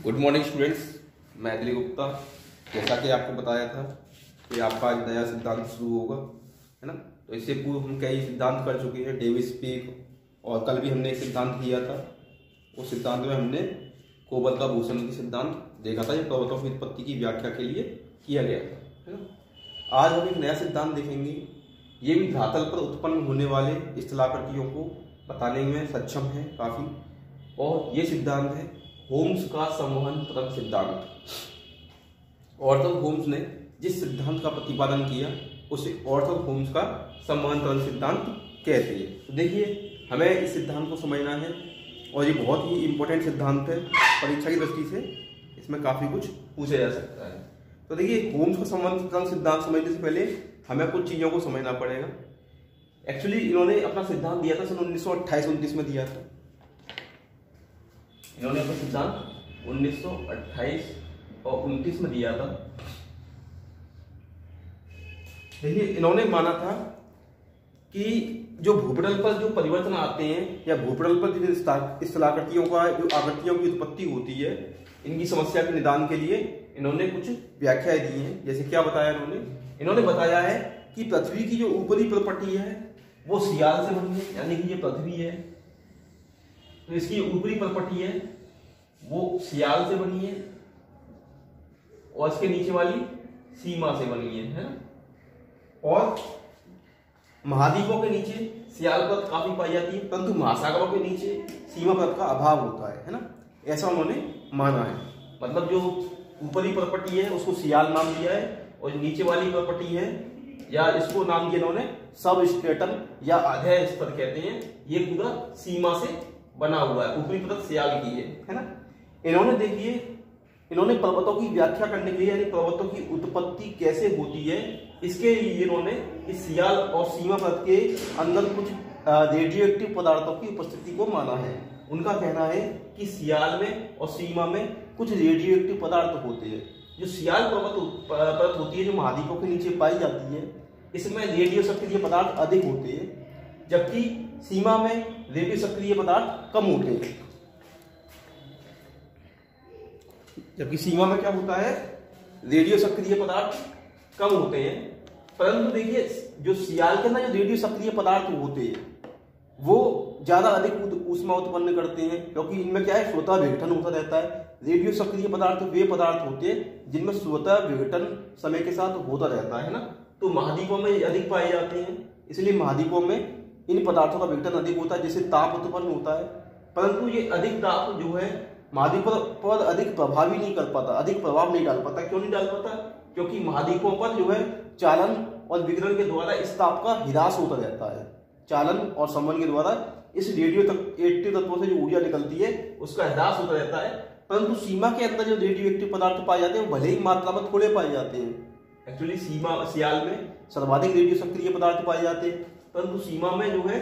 Good morning students, मैं दिलीप गुप्ता। जैसा कि आपको बताया था कि आपका आज नया सिद्धांत शुरू होगा, है ना। तो इससे पूर्व हम कई सिद्धांत कर चुके हैं, डेविस पीक, और कल भी हमने एक सिद्धांत किया था। उस सिद्धांत में हमने कोबल का भूषण की सिद्धांत देखा था, जो पर्वतों की उत्पत्ति की व्याख्या के लिए किया गया था, है ना। आज हम एक नया सिद्धांत देखेंगे। ये भी धरातल पर उत्पन्न होने वाले स्थलाकृतियों को बताने में सक्षम है काफी, और ये सिद्धांत है होम्स का संवहन तरंग सिद्धांत। ऑर्थर होम्स ने जिस सिद्धांत का प्रतिपादन किया उसे ऑर्थर होम्स का संवहन तरंग सिद्धांत कहते हैं। तो देखिए, हमें इस सिद्धांत को समझना है, और ये बहुत ही इंपॉर्टेंट सिद्धांत है। परीक्षा की दृष्टि से इसमें काफी कुछ पूछा जा सकता है। तो देखिए, होम्स का संवहन तरंग सिद्धांत समझने से पहले हमें कुछ चीजों को समझना पड़ेगा। एक्चुअली इन्होंने अपना सिद्धांत दिया था सन 1928-29 में दिया था। इन्होंने अपना सिद्धांत 1928 और 29 में दिया था। देखिए, इन्होंने माना था कि जो भूपटल पर जो परिवर्तन आते हैं, या भूपटल पर जो स्थलाकृतियों का जो आकृतियों की उत्पत्ति होती है, इनकी समस्या के निदान के लिए इन्होंने कुछ व्याख्याएं दी हैं। जैसे क्या बताया इन्होंने बताया है कि पृथ्वी की जो ऊपरी परपटी है वो सियाल से बनी है, यानी कि ये पृथ्वी है तो इसकी ऊपरी परपटी है वो सियाल से बनी है, और इसके नीचे वाली सीमा से बनी है ना। और महाद्वीपों के नीचे सियाल परत काफी पाई जाती है, परंतु महासागरों के नीचे सीमा परत का अभाव होता है ना। ऐसा उन्होंने माना है। मतलब जो ऊपरी परपटी है उसको सियाल नाम दिया है, और जो नीचे वाली परपटी है, या इसको नाम दिया इन्होंने सब स्ट्रेटम या आधे स्तर कहते हैं, ये पूरा सीमा से बना हुआ है, ऊपरी परत सियाल की है ना। इन्होंने देखिए, इन्होंने पर्वतों की व्याख्या करने के लिए, यानी पर्वतों की उत्पत्ति कैसे होती है, इसके लिए इन्होंने इस सियाल और सीमा परत के अंदर कुछ रेडियोएक्टिव पदार्थों की उपस्थिति को माना है। उनका कहना है कि सियाल में और सीमा में कुछ रेडियोएक्टिव पदार्थ होते हैं। जो सियाल परत होती है, जो महाद्वीपों के नीचे पाई जाती है, इसमें रेडियो सक्रिय पदार्थ अधिक होते हैं, जबकि सीमा में रेडियो सक्रिय पदार्थ कम होते हैं। जबकि सीमा में क्या होता है, रेडियो सक्रिय पदार्थ कम होते हैं। परंतु देखिए, जो सियाल के अंदर जो रेडियो सक्रिय पदार्थ होते हैं वो ज्यादा अधिक ऊष्मा उत्पन्न करते हैं, क्योंकि इनमें क्या है, स्वतः विघटन होता रहता है। रेडियो सक्रिय पदार्थ वे पदार्थ होते हैं जिनमें स्वतः विघटन समय के साथ होता रहता है ना। तो महाद्वीपों में अधिक पाए जाते हैं, इसलिए महाद्वीपों में इन पदार्थों का विघटन अधिक होता है, जिससे ताप उत्पन्न होता है। परंतु ये अधिक ताप जो है महाद्वीपों पर अधिक प्रभावी नहीं कर पाता, अधिक प्रभाव नहीं डाल पाता। क्यों नहीं डाल पाता? क्योंकि महाद्वीपों पर जो है चालन और विकिरण के द्वारा इस ताप का ह्रास होता रहता है। चालन और संवहन के द्वारा इस रेडियो एक्टिव तत्वों से जो ऊर्जा निकलती है उसका ह्रास होता रहता है। परंतु सीमा के अंदर जो रेडियो एक्टिव पदार्थ पाए जाते हैं वो भले ही मात्रा में थोड़े पाए जाते हैं। एक्चुअली सियाल में सर्वाधिक रेडियो सक्रिय पदार्थ पाए जाते हैं, परंतु सीमा में जो है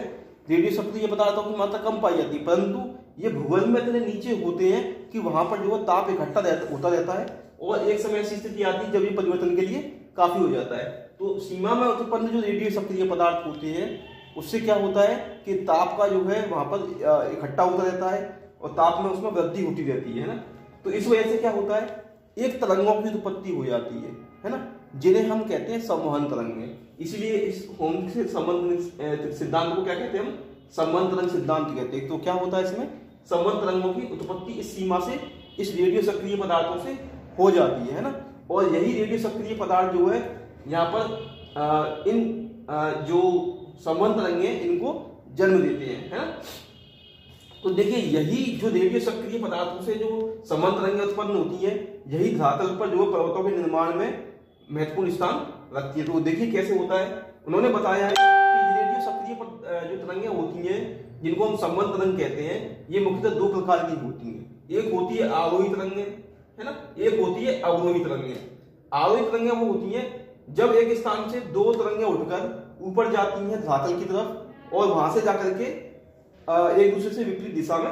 रेडियो सक्रिय पदार्थों की मात्रा कम पाई जाती है। परंतु ये भूगोल में इतने नीचे होते हैं कि वहां पर जो है ताप इकट्ठा होता रहता है, और एक समय ऐसी स्थिति आती है जब ये परिवर्तन के लिए काफी हो जाता है। तो सीमा में उत्पन्न जो रेडियो सक्रिय पदार्थ होते हैं उससे क्या होता है कि ताप का जो है वहां पर इकट्ठा होता रहता है, और ताप में उसमें वृद्धि होती रहती है ना। तो इस वजह से क्या होता है, एक तरंगों की उत्पत्ति हो जाती है ना, जिन्हें हम कहते हैं संवहन तरंगें। इसलिए इस होम्स के संबंध सिद्धांत को क्या कहते हैं हम, संवहन तरंग सिद्धांत कहते हैं। तो क्या होता है इसमें, संवहन तरंगों की उत्पत्ति इस सीमा से, इस रेडियो सक्रिय पदार्थों से हो जाती है ना। और यही रेडियो सक्रिय पदार्थ जो है यहाँ पर इन जो संवहन तरंगे इनको जन्म देते हैं, है ना। तो देखिए, यही जो रेडियो सक्रिय पदार्थों से जो संवहन तरंगे उत्पन्न होती है, यही धरातल पर जो पर्वतों के निर्माण में महत्वपूर्ण स्थान रखती है। तो देखिए कैसे होता है। उन्होंने बताया है कि रेडियो सक्रिय जो तरंगे होती हैं, जिनको हम संवहन तरंग कहते हैं, ये मुख्यतः दो प्रकार की होती हैं। एक होती है आरोही तरंगे, है ना, एक होती है अवरोही तरंगे। आरोही तरंगे वो होती हैं जब एक स्थान से दो तरंगे उठकर ऊपर जाती हैं धरातल की तरफ, और वहां से जाकर के एक दूसरे से विपरीत दिशा में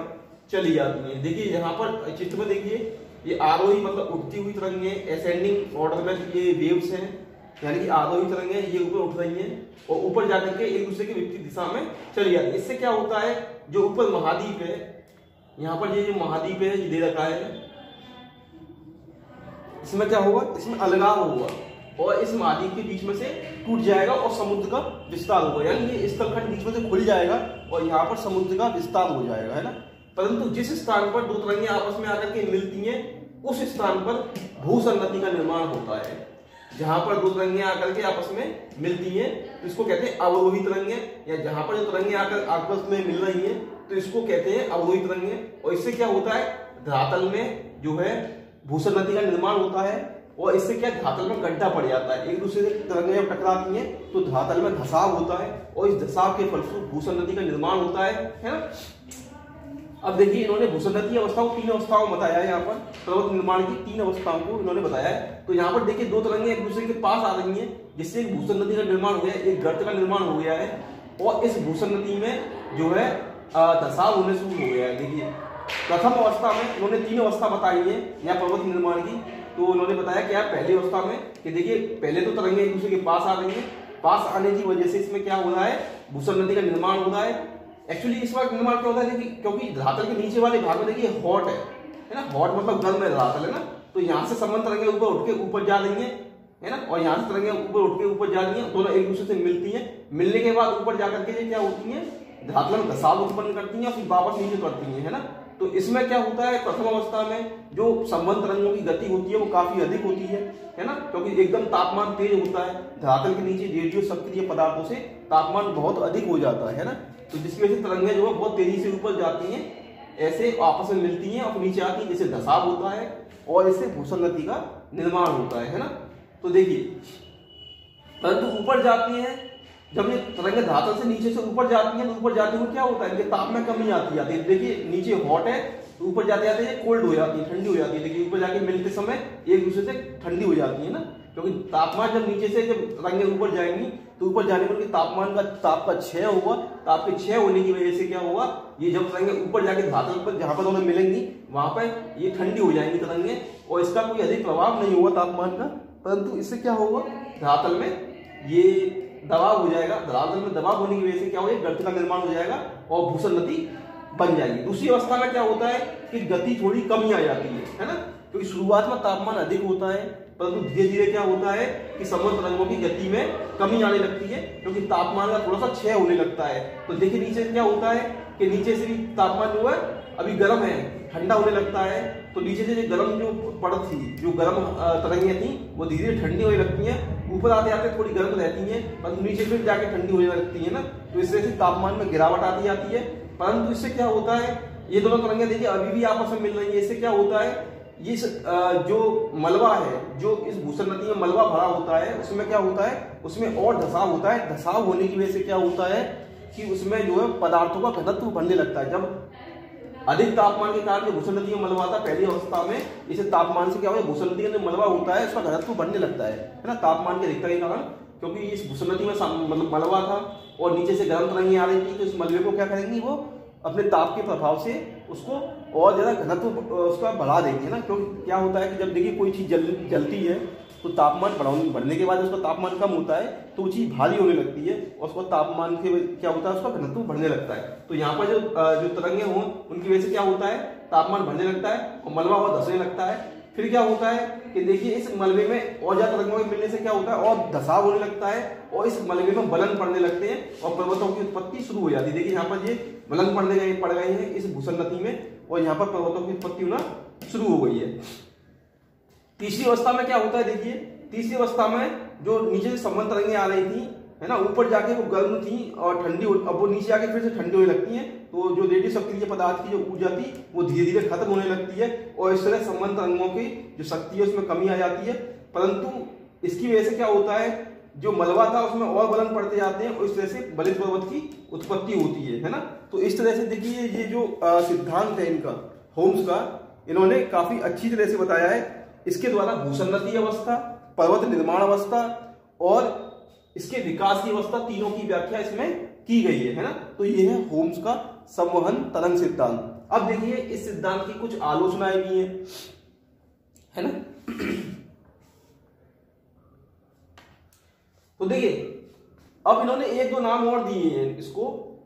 चली जाती हैं। देखिए यहाँ पर चित्र में देखिए, ये आरोही मतलब उठती हुई तरंगे, असेंडिंग ऑर्डर में ये वेव्स हैं, यानी कि आरोही तरंगे ये ऊपर उठ रही हैं और ऊपर जाकर के एक दूसरे के विपरीत दिशा में चली जाती है। इससे क्या होता है, जो ऊपर महाद्वीप है, यहाँ पर ये जो महाद्वीप है ये दे रखा है, इसमें क्या होगा, इसमें अलगाव होगा और इस महाद्वीप के बीच में से टूट जाएगा और समुद्र का विस्तार होगा, यानी ये स्थलखंड बीच में से खुल जाएगा और यहाँ पर समुद्र का विस्तार हो जाएगा, है ना। परंतु जिस स्थान पर दो तरंगे आपस में आकर के मिलती हैं उस स्थान पर भूसंगति का निर्माण होता है। जहां पर दो तरंगे आकर के आपस में मिलती हैं तो इसको कहते हैं अवरोही तरंगे, या जहां पर जो तरंगे आकर आपस में मिल रही हैं तो इसको कहते हैं अवरोही तरंगे। और इससे क्या होता है, धरातल में जो है भूसंगति का निर्माण होता है और इससे क्या धरातल में गड्ढा पड़ जाता है। एक दूसरे से तरंगे जब टकराती हैं तो धरातल में धसाव होता है और इस धसाव के फलस्वरूप भूसंगति का निर्माण होता है ना। अब देखिए इन्होंने भूसंगति अवस्था को 3 अवस्थाओं में बताया है, यहाँ पर पर्वत निर्माण की 3 अवस्थाओं को इन्होंने बताया है। तो यहाँ पर देखिए दो तरंगे एक दूसरे के पास आ रही हैं जिससे एक भूसंगति का निर्माण हो गया, एक गर्त का निर्माण हो गया है और इस भूसंगति में जो है धसाव होने शुरू हो गया है। देखिए प्रथम अवस्था में इन्होंने 3 अवस्था बताई है यहाँ पर्वत निर्माण की। तो उन्होंने बताया क्या पहली अवस्था में कि देखिए पहले तो तरंगे एक दूसरे के पास आ रही है, पास आने की वजह से इसमें क्या हो रहा है, भूसंगति का निर्माण हो रहा है। एक्चुअली इस बार निर्माण क्या होता है देखिए, क्योंकि धरातल के नीचे वाले भाग में देखिए हॉट है ना, हॉट मतलब गर्म है धरातल, है ना। तो यहाँ से संबंध तरंगे ऊपर उठ के ऊपर जा रही है ना, और यहाँ से तरंगे ऊपर उठ के ऊपर जा रही है, दोनों एक दूसरे से मिलती हैं। मिलने के बाद ऊपर जाकर के ये क्या होती है, धरातल में धसाव उत्पन्न करती हैं, फिर वापस नीचे उतरती है ना। तो इसमें क्या होता है, प्रथम अवस्था में जो संबंध तरंगों की गति होती है वो काफी अधिक होती है ना, क्योंकि एकदम तापमान तेज होता है, धरातल के नीचे रेडियो सक्रिय पदार्थों से तापमान बहुत अधिक हो जाता है ना। तो जिसकी वजह से तरंगे जो है बहुत तेजी से ऊपर जाती हैं, ऐसे आपस में मिलती हैं और नीचे आती हैं, जैसे धसाव होता है और इससे भूसंगति का निर्माण होता है ना। तो देखिए परंतु ऊपर जाती हैं, जब ये तरंगे धरातल से नीचे से ऊपर जाती हैं तो ऊपर जाते हुए क्या होता है, इनके ताप में कमी आती जाती है। देखिए नीचे हॉट है तो ऊपर जाते जाते ये कोल्ड हो जाती है, ठंडी हो जाती है। देखिए ऊपर जाके मिलते समय एक दूसरे से ठंडी हो जाती है ना, क्योंकि तापमान जब नीचे से जब तरंगे ऊपर जाएंगी तो ऊपर जाने पर तापमान का ताप का क्षय होगा। ताप के क्षय होने की वजह से क्या होगा, ये जब तरंगे ऊपर जाके धरातल पर जहां पर दोनों मिलेंगी वहां पर ये ठंडी हो जाएंगी तरंगे और इसका कोई अधिक प्रभाव नहीं होगा तापमान का, परंतु इससे क्या होगा, धरातल में ये दबाव हो जाएगा। धरातल में दबाव होने की वजह से क्या होगा, गर्त का निर्माण हो जाएगा और भूसंगति बन जाएगी। दूसरी अवस्था में क्या होता है कि गति थोड़ी कमी आ जाती है ना, क्योंकि शुरुआत में तापमान अधिक होता है परंतु धीरे धीरे क्या होता है कि संबंध तरंगों की गति में कमी आने लगती है, क्योंकि तापमान का थोड़ा सा क्षय होने लगता है। तो देखिए नीचे क्या होता है कि नीचे से भी तापमान जो है अभी गर्म है, ठंडा होने लगता है। तो नीचे से जो गर्म जो परत थी, जो गर्म तरंगें थी वो धीरे धीरे ठंडी होने लगती हैं, ऊपर आते आते थोड़ी गर्म रहती हैं परंतु नीचे फिर जाके ठंडी होने लगती है ना। तो इस वजह से तापमान में गिरावट आती जाती है। परंतु इससे क्या होता है, ये दोनों तरंगें देखिए अभी भी आपस में मिल रही है। इससे क्या होता है, ये जो मलबा है, जो इस भूसंगति में मलबा भरा होता है उसमें क्या होता है, उसमें और धसाव होता है। धसाव होने की वजह से क्या होता है कि उसमें जो है पदार्थों का घनत्व बढ़ने लगता है। जब अधिक तापमान के कारण जो भूसंगति में मलबा था पहली अवस्था में, इसे तापमान से क्या होता है, भूसंगति में मलबा होता है उसका घनत्व बढ़ने लगता है ना, तापमान के अधिकता के कारण। क्योंकि इस भूसंगति में मतलब मलबा था और नीचे से गर्म तरंगें आ रही थी, तो इस मलबे को क्या करेंगी, वो अपने ताप के प्रभाव से उसको और ज्यादा घनत्व उसका बढ़ा देंगे ना। क्योंकि क्या होता है कि जब देखिए कोई चीज जलती है तो तापमान बढ़ने के बाद उसका तापमान कम होता है तो वो चीज भारी होने लगती है और उसका तापमान के क्या होता है, उसका घनत्व बढ़ने लगता है। तो यहाँ पर जो तरंगे हों उनकी वजह से क्या होता है, तापमान बढ़ने लगता है और मलबा और धंसने लगता है। फिर क्या होता है कि देखिए इस मलबे में और ज्यादा तरंगों के मिलने से क्या होता है, और धसाव होने लगता है और इस मलबे में बलन पड़ने लगते हैं और पर्वतों की उत्पत्ति शुरू हो जाती है। देखिए यहाँ पर ये बलन पड़ गए हैं इस भूसंगति में और यहाँ पर पर्वतों की उत्पत्ति होना शुरू हो गई है। तीसरी अवस्था में क्या होता है, देखिए तीसरी अवस्था में जो नीचे से संबंध तरंगें आ रही थी है ना, ऊपर जाके वो गर्म थी और ठंडी, अब वो नीचे आके फिर से ठंडी होने लगती हैं। तो जो रेडियो सक्रिय पदार्थ की जो ऊर्जा थी वो धीरे धीरे खत्म होने लगती है और इस तरह संबंध तरंगों की जो शक्ति है उसमें कमी आ जाती है। परंतु इसकी वजह से क्या होता है, जो मलबा था उसमें और बलन पड़ते जाते हैं और इस तरह से बलित पर्वत की उत्पत्ति होती है ना। तो इस तरह से देखिए ये जो सिद्धांत है इनका, होम्स का, इन्होंने काफी अच्छी तरह से बताया है। इसके द्वारा भूसंगति अवस्था, पर्वत निर्माण अवस्था और इसके विकास की अवस्था, तीनों की व्याख्या इसमें की गई है ना। तो ये है होम्स का संवहन तरंग सिद्धांत। अब देखिए इस सिद्धांत की कुछ आलोचनाएं भी हैं, है ना। तो देखिए अब इन्होंने एक दो नाम और दिए हैं इसको,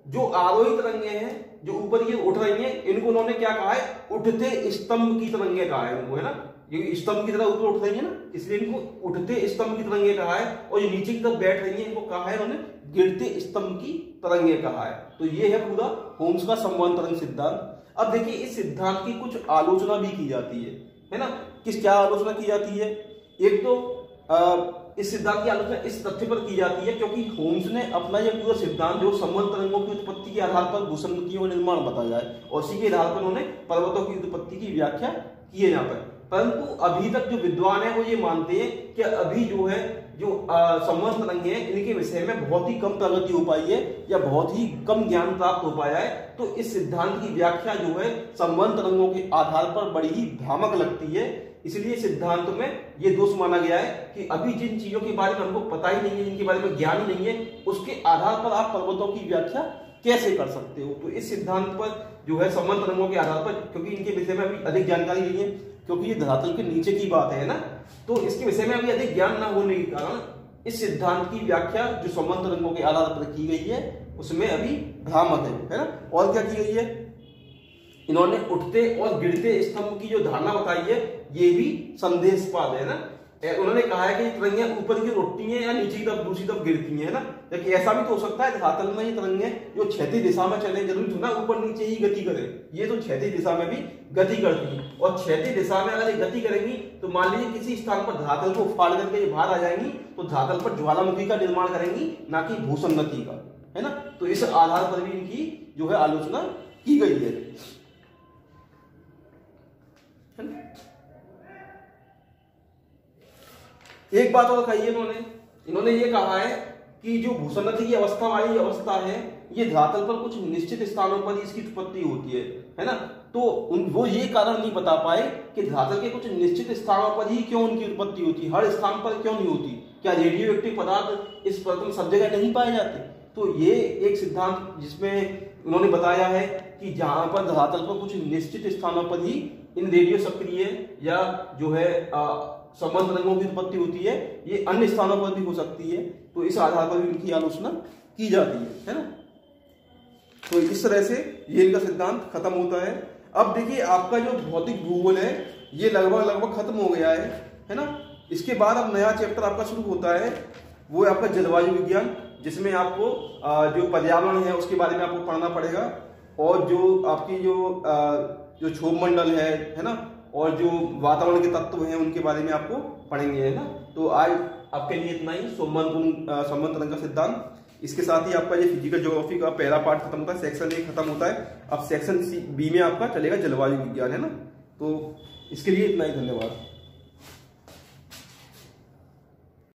जो आरोही तरंगे हैं जो ऊपर ये उठ रही हैं, इनको उन्होंने क्या कहा है, उठते स्तंभ की तरंगे कहा है उनको, है ना, ये स्तंभ की तरह ऊपर उठ रही है ना, इसलिए इनको उठते स्तंभ की तरंगे कहा है। और जो नीचे की तरफ बैठ रही है, इनको कहा है उन्होंने गिरते स्तंभ की तरंगे कहा है। तो ये है पूरा होम्स का समवहन तरंग सिद्धांत। अब देखिए इस सिद्धांत की कुछ आलोचना भी की जाती है ना। क्या आलोचना की जाती है? एक तो इस सिद्धांत की आलोचना इस तथ्य पर की जाती है क्योंकि होम्स ने अपना यह पूरा सिद्धांत जो समवहन तरंगों की उत्पत्ति के आधार पर भूसंगतियों का निर्माण बताया है, और इसी के आधार पर उन्होंने पर्वतों की उत्पत्ति की व्याख्या की है यहाँ पर। परंतु अभी तक जो विद्वान है वो ये मानते हैं कि अभी जो है जो समवहन तरंगे हैं, इनके विषय में बहुत ही कम प्रगति हो पाई है या बहुत ही कम ज्ञान प्राप्त हो पाया है। तो इस सिद्धांत की व्याख्या जो है समवहन तरंगों के आधार पर बड़ी ही भ्रामक लगती है। इसलिए सिद्धांत में ये दोष माना गया है कि अभी जिन चीजों के बारे में हमको पता ही नहीं है, जिनके बारे में ज्ञान ही नहीं है, उसके आधार पर आप पर्वतों की व्याख्या कैसे कर सकते हो। तो इस सिद्धांत पर जो है समवहन तरंगों के आधार पर, क्योंकि इनके विषय में अभी अधिक जानकारी नहीं है, क्योंकि ये धरातल के नीचे की बात है ना, तो इसके विषय में अभी अधिक ज्ञान न होने के कारण इस सिद्धांत की व्याख्या जो समवहन तरंगों के आधार पर की गई है उसमें अभी भ्रामक है ना। और क्या की गई है, इन्होंने उठते और गिरते स्तंभ की जो धारणा बताई है ये भी संदेशपाद है ना। उन्होंने कहा है कि तरंगे ऊपर की उठती हैं या नीचे की तरफ दूसरी तरफ गिरती हैं, है ना। लेकिन ऐसा भी तो हो सकता है धरातल में ये तरंगे जो क्षैतिज दिशा में चले, जरूरी थोड़ा ऊपर नीचे ही गति करे, ये तो क्षैतिज दिशा में भी गति करती है। और क्षैतिज दिशा में अगर ये गति करेंगी तो मान लीजिए किसी स्थान पर धरातल को फाड़ करके ये बाहर आ जाएंगी, तो धरातल पर ज्वालामुखी का निर्माण करेंगी, ना कि भूसंगति का, है ना। तो इस आधार पर भी इनकी जो है आलोचना की गई है। एक बात और कही है इन्होंने ये कहा है कि जो भूसंगति की अवस्था वाली अवस्था है, ये धरातल पर कुछ निश्चित स्थानों पर इसकी उत्पत्ति होती है ना। तो वो ये कारण नहीं बता पाए कि धरातल के कुछ निश्चित स्थानों पर ही क्यों उनकी उत्पत्ति होती, हर स्थान पर क्यों नहीं होती। क्या रेडियो एक्टिव पदार्थ इस पृथ्वी में सब जगह नहीं पाए जाते? तो ये एक सिद्धांत जिसमें उन्होंने बताया है कि जहां पर धरातल पर कुछ निश्चित स्थानों पर ही इन रेडियो सक्रिय या जो है समवहन तरंगों की उत्पत्ति होती है, ये अन्य स्थानों पर भी हो सकती है। तो इस आधार पर भी इनकी आलोचना की जाती है ना। तो इस तरह से ये इनका सिद्धांत खत्म होता है। अब देखिए आपका जो भौतिक भूगोल है ये लगभग खत्म हो गया है ना। इसके बाद अब नया चैप्टर आपका शुरू होता है, वो है आपका जलवायु विज्ञान, जिसमें आपको जो पर्यावरण है उसके बारे में आपको पढ़ना पड़ेगा, और जो आपकी जो क्षोभ मंडल है ना, और जो वातावरण के तत्व हैं उनके बारे में आपको पढ़ेंगे, है ना। तो आज आपके लिए इतना ही समवहन तरंग का सिद्धांत। इसके साथ ही आपका ये फिजिकल ज्योग्राफी का पहला पार्ट खत्म होता है, सेक्शन ए खत्म होता है। अब सेक्शन बी में आपका चलेगा जलवायु विज्ञान, है ना। तो इसके लिए इतना ही, धन्यवाद।